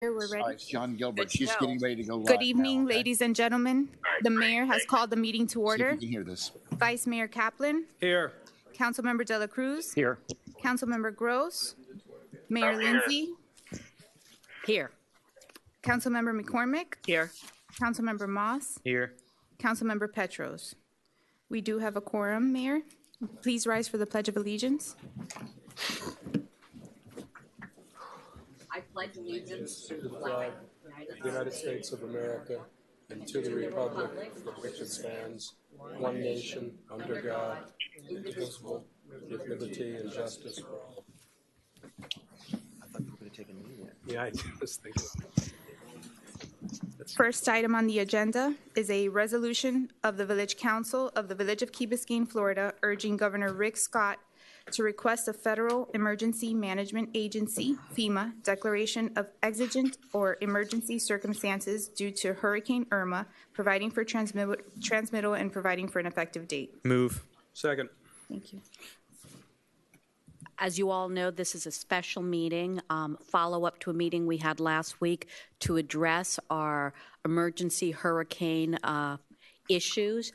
We're ready. It's John Gilbert. Good to She's go. getting ready to go live. Good evening, now, okay? ladies and gentlemen. The mayor has called the meeting to See if order. you can hear this. Vice Mayor Kaplan, Here. Councilmember De La Cruz, Here. Councilmember Gross, Mayor Lindsay, Here. Councilmember McCormick, Here. Councilmember Moss, Here. Councilmember Petros. We do have a quorum, Mayor. Please rise for the Pledge of Allegiance. I pledge allegiance to the flag of the United States of America and to the republic for which it stands, one nation, under God, indivisible, with liberty and justice for all. I thought you were going to take a meeting. Yeah, I was thinking. First item on the agenda is a resolution of the Village Council of the Village of Key Biscayne, Florida, urging Governor Rick Scott to request a Federal Emergency Management Agency, FEMA, declaration of exigent or emergency circumstances due to Hurricane Irma, providing for transmittal and providing for an effective date. Move. Second. Thank you. As you all know, this is a special meeting, follow-up to a meeting we had last week to address our emergency hurricane issues.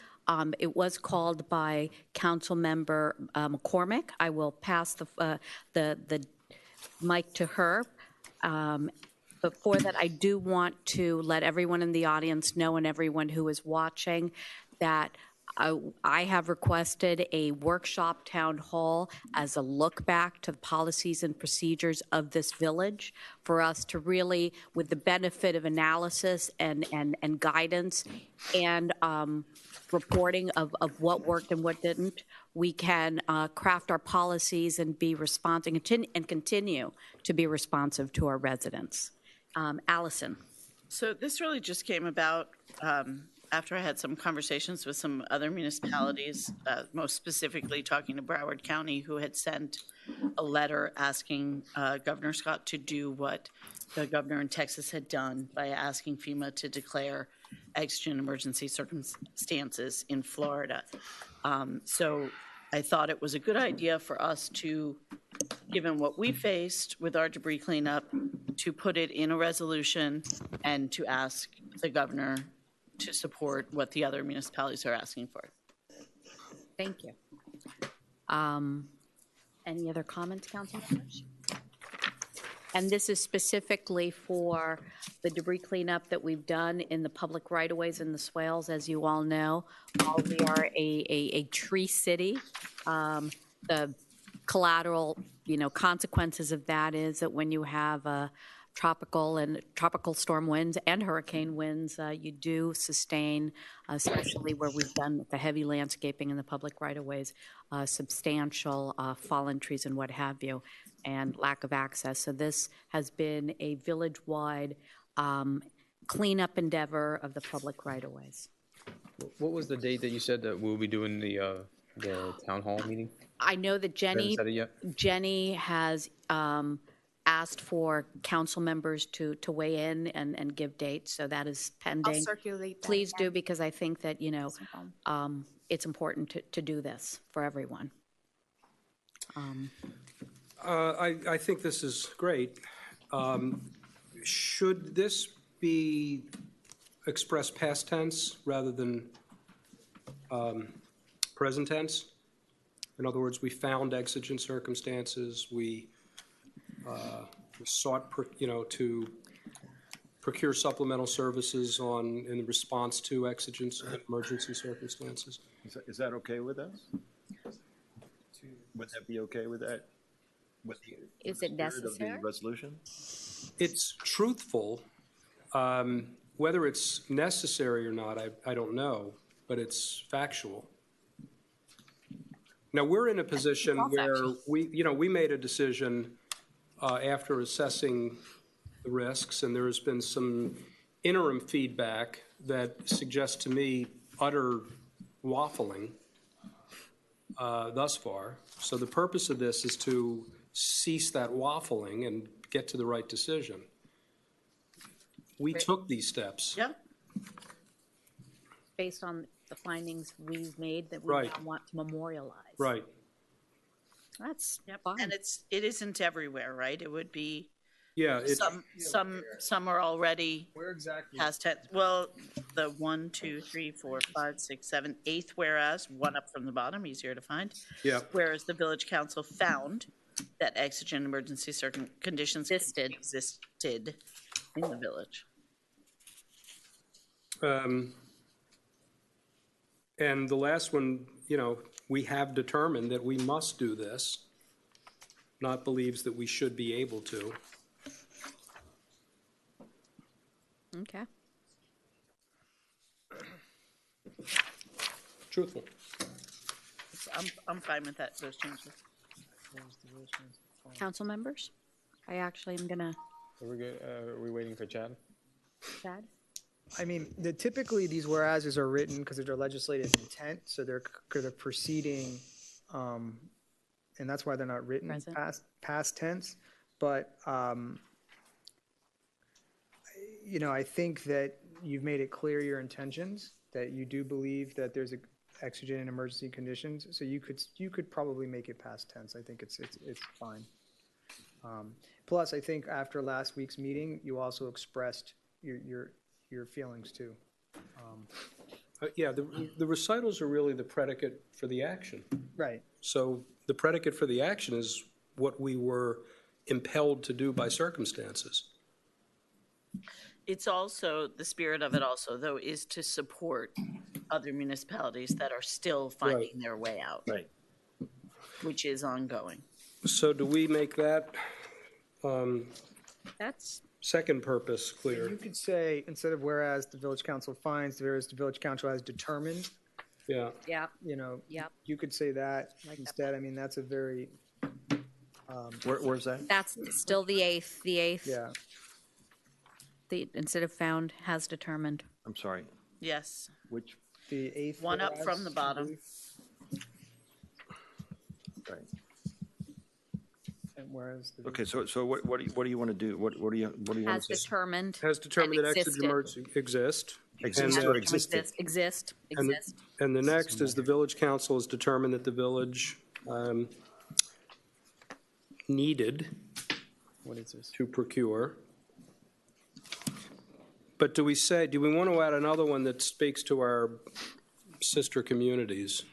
It was called by Councilmember McCormick. I will pass the mic to her. Before that, I do want to let everyone in the audience know and everyone who is watching that I have requested a workshop town hall as a look back to the policies and procedures of this village for us to really, with the benefit of analysis and guidance and reporting of what worked and what didn't, we can craft our policies and be responsive and continue to be responsive to our residents. Allison. So this really just came about after I had some conversations with some other municipalities, most specifically talking to Broward County, who had sent a letter asking Governor Scott to do what the governor in Texas had done by asking FEMA to declare exigent emergency circumstances in Florida. So I thought it was a good idea for us to, given what we faced with our debris cleanup, to put it in a resolution and to ask the governor to support what the other municipalities are asking for. Thank you. Any other comments, council members? And this is specifically for the debris cleanup that we've done in the public right-of-ways and the swales. As you all know, while we are a tree city, the collateral, consequences of that is that when you have tropical storm winds and hurricane winds, you do sustain, especially where we've done the heavy landscaping in the public right-of-ways, substantial fallen trees and what have you, and lack of access. So this has been a village-wide cleanup endeavor of the public right-of-ways. What was the date that you said that we'll be doing the town hall meeting? I know that Jenny has asked for council members to weigh in and give dates, so that is pending. I'll circulate that. Please do, because I think that, it's important to do this for everyone. I think this is great. Should this be expressed past tense rather than present tense? In other words, we found exigent circumstances. We sought, to procure supplemental services in response to exigent emergency circumstances. Is that okay with us? Would that be okay with that? Is it necessary? Of the resolution? It's truthful. Whether it's necessary or not, I don't know, but it's factual. Now, we're in a position where we made a decision after assessing the risks, and there has been some interim feedback that suggests to me utter waffling thus far. So the purpose of this is to cease that waffling and get to the right decision. We took these steps. Yeah. Based on the findings we've made that we now want to memorialize. Right. That's Yep. fine. And it isn't everywhere, right? It would be Yeah, Some are already Where exactly? past tense. Well, the 1, 2, 3, 4, 5, 6, 7, 8th whereas, one up from the bottom, easier to find. yeah. Whereas the village council found that exigent emergency conditions existed in the village. And the last one, we have determined that we must do this, not believes that we should be able to. Okay. Truthful. I'm fine with that, those changes. Council members? I actually am gonna, Are we good? Are we waiting for Chad? Chad? I mean, typically these whereases are written because of their legislative intent, so they're proceeding, and that's why they're not written Present. past tense. But I think that you've made it clear your intentions, that you do believe that there's exigent and emergency conditions. So you could probably make it past tense. I think it's fine. Plus, I think after last week's meeting, you also expressed your feelings too. Yeah, the recitals are really the predicate for the action. Right. So the predicate for the action is what we were impelled to do by circumstances. It's also, the spirit of it also, though, is to support other municipalities that are still finding their way out. Right. Which is ongoing. So do we make that That's, second purpose clear? You could say, instead of whereas the village council finds, whereas the village council has determined, Yeah. yeah, you could say that Like that. instead. I mean, that's a very, Where's that? that's still the eighth, yeah. instead of found, has determined. I'm sorry, Yes. which, The eighth. One up whereas, from the bottom. I believe. right. And whereas the. Okay, so what do you want to do? What do you want Has to say? determined. Has determined and that exigent existed. emergency exist. Exists And, or existed? Exist. And the next is the village council has determined that the village needed What is this? to procure. But do we want to add another one that speaks to our sister communities?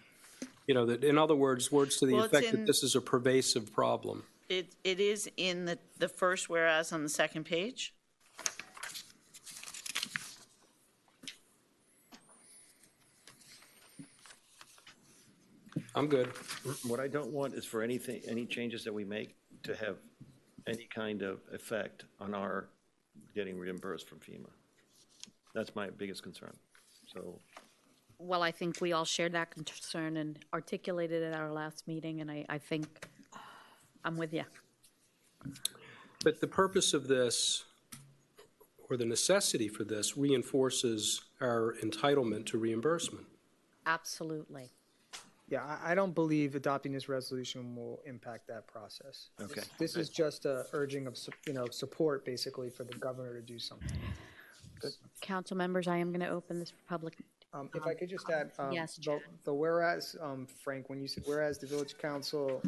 That, in other words to the Well, it's effect that in- this is a pervasive problem. It is in the first whereas on the second page. I'm good. What I don't want is for any changes that we make to have any kind of effect on our getting reimbursed from FEMA. That's my biggest concern. So, Well, I think we all shared that concern and articulated it at our last meeting, and I think I'm with you. But the purpose of this, or the necessity for this, reinforces our entitlement to reimbursement. Absolutely. Yeah, I don't believe adopting this resolution will impact that process. okay. This is just a urging of, support basically for the governor to do something. Council members, I am going to open this for public. If I could just add, Yes, the whereas, Frank, when you said whereas the village council,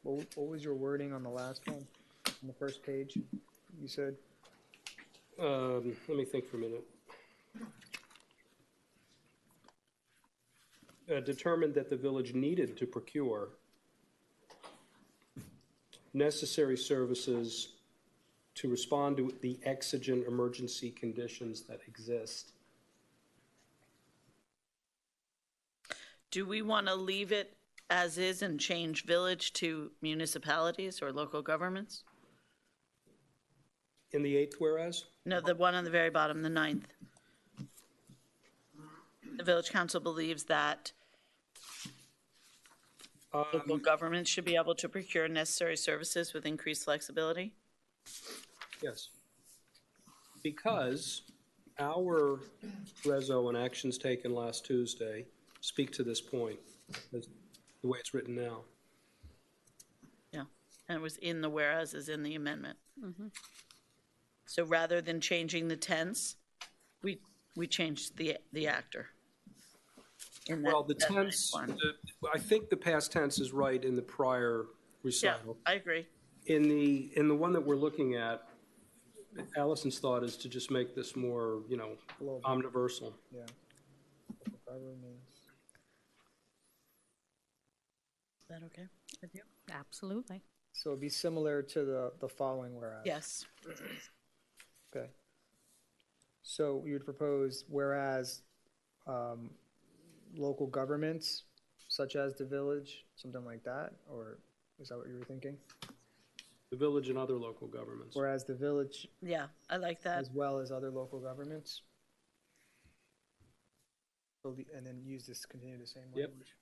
what was your wording on the last one, on the first page? You said, Let me think for a minute. Determined that the village needed to procure necessary services to respond to the exigent emergency conditions that exist. Do we want to leave it as is and change village to municipalities or local governments? In the eighth whereas? No, the one on the very bottom, the 9th. The village council believes that local governments should be able to procure necessary services with increased flexibility. Yes. Because our reso and actions taken last Tuesday speak to this point, the way it's written now. Yeah, and it was in the whereas is in the amendment. So rather than changing the tense, we changed the actor. in that- Well, the that tense, one. I think the past tense is right in the prior Yeah, recital. I agree. In the one that we're looking at, Allison's thought is to just make this more, omniversal. Yeah. Fiber means- Is that okay with you? Absolutely. So it'd be similar to the following whereas. Yes. Okay. So you would propose whereas local governments such as the village, something like that, or is that what you were thinking? The village and other local governments. Whereas the village Yeah, I like that. as well as other local governments? And then use this, continue the same Yep. language?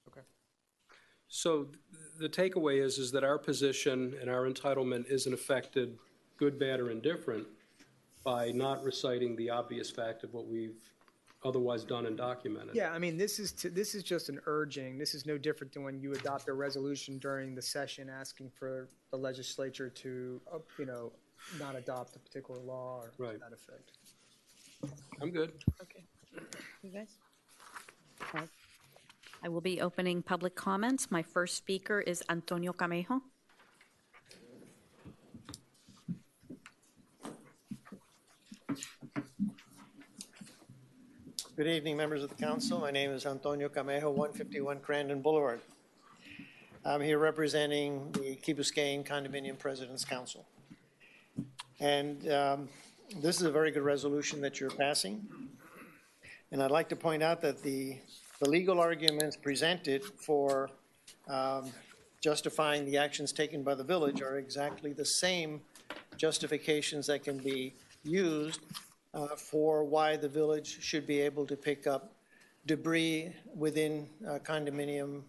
Okay. So the takeaway is that our position and our entitlement isn't affected, good, bad, or indifferent, by not reciting the obvious fact of what we've otherwise done and documented. Yeah, I mean, this is just an urging. This is no different than when you adopt a resolution during the session asking for the legislature to, not adopt a particular law or to Right. that effect. I'm good. Okay. You guys? I will be opening public comments. My first speaker is Antonio Camejo. Good evening, members of the council. My name is Antonio Camejo, 151 Crandon Boulevard. I'm here representing the Key Biscayne Condominium President's Council. And this is a very good resolution that you're passing. And I'd like to point out that the legal arguments presented for justifying the actions taken by the village are exactly the same justifications that can be used for why the village should be able to pick up debris within condominium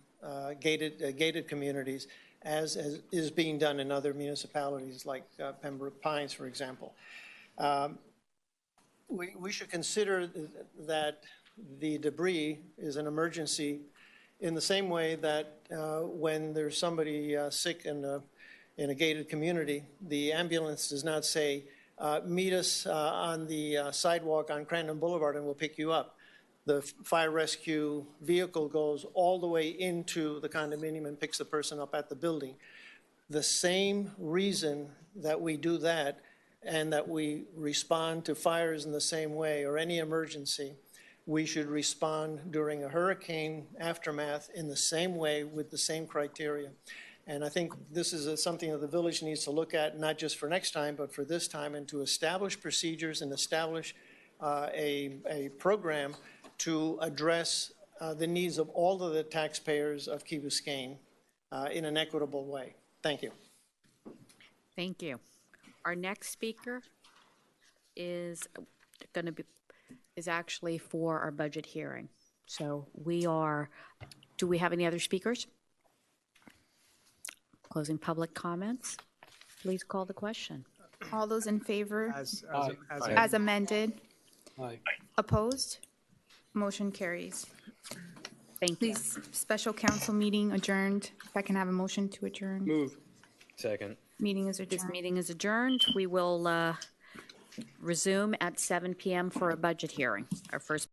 gated communities, as is being done in other municipalities like Pembroke Pines, for example. We should consider that the debris is an emergency in the same way that when there's somebody sick in a gated community, the ambulance does not say, meet us on the sidewalk on Crandon Boulevard and we'll pick you up. The fire rescue vehicle goes all the way into the condominium and picks the person up at the building. The same reason that we do that and that we respond to fires in the same way or any emergency, we should respond during a hurricane aftermath in the same way with the same criteria. And I think this is something that the village needs to look at, not just for next time, but for this time, and to establish procedures and establish a program to address the needs of all of the taxpayers of Key Biscayne in an equitable way. Thank you. Thank you. Our next speaker is actually for our budget hearing. So do we have any other speakers? Closing public comments. Please call the question. All those in favor Aye. as amended? Aye. Opposed? Motion carries. Thank you. Please, special council meeting adjourned. If I can have a motion to adjourn. Move. Second. Meeting is This adjourned. meeting is adjourned. We will resume at 7 p.m. for a budget hearing, our first